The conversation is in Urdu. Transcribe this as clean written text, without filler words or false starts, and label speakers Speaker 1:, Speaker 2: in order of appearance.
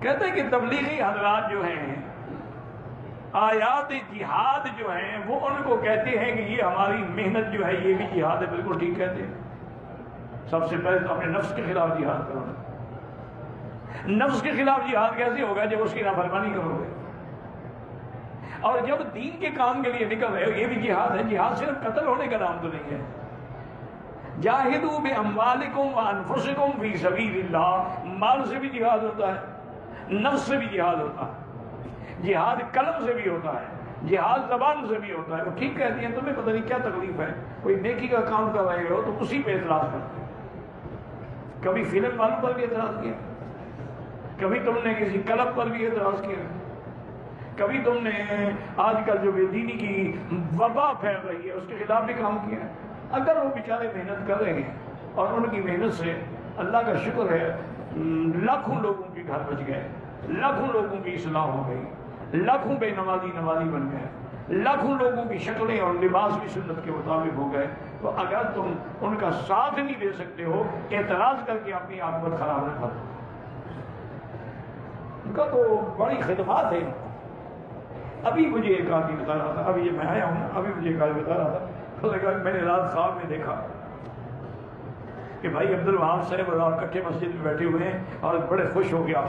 Speaker 1: کہتے ہیں کہ تبلیغی حضرات جو ہیں آیات جہاد جو ہیں وہ ان کو کہتے ہیں کہ یہ ہماری محنت جو ہے یہ بھی جہاد ہے. بالکل ٹھیک کہتے ہیں. سب سے پہلے تو اپنے نفس کے خلاف جہاد کرو. نفس کے خلاف جہاد کیسے ہوگا جب اس کی نافرمانی کرو گے؟ اور جب دین کے کام کے لیے نکل رہے ہو یہ بھی جہاد ہے. جہاد صرف قتل ہونے کا نام تو نہیں ہے. جاہدوا باموالکم وانفسکم فی سبیل اللہ. مال سے بھی جہاد ہوتا ہے, نفس سے بھی جہاد ہوتا ہے, جہاد قلم سے بھی ہوتا ہے, جہاد زبان سے بھی ہوتا ہے. وہ ٹھیک کہتی ہیں تمہیں پتہ نہیں کیا تکلیف ہے, کوئی نیکی کا کام کر رہے ہو تو اسی پہ اعتراض کرتے ہو. کبھی فلم والوں پر بھی اعتراض کیا, کبھی تم نے کسی کلب پر بھی اعتراض کیا, کبھی تم نے آج کل جو بے دینی کی وبا پھیل رہی ہے اس کے خلاف بھی کام کیا. اگر وہ بیچارے محنت کر رہے ہیں اور ان کی محنت سے اللہ کا شکر ہے لاکھوں لوگوں کے گھر بچ گئے, لاکھوں لوگوں کی اصلاح ہو گئی, لاکھوں بے نمازی بن گئے, لاکھوں لوگوں کی شکلیں اور لباس بھی سنت کے مطابق ہو گئے, تو اگر تم ان کا ساتھ نہیں دے سکتے ہو اعتراض کر کے اپنی عاقبت خراب نہ کرو. ان کا تو بڑی خدمات ہے. ابھی مجھے ایک آدمی بتا رہا تھا, ابھی میں آیا ہوں, ابھی مجھے ایک آدمی بتا رہا تھا, میں نے رات خواب میں دیکھا کہ بھائی عبد الوہاب صاحب اور آپ کٹھے مسجد میں بیٹھے ہوئے ہیں اور بڑے خوش ہو گیا.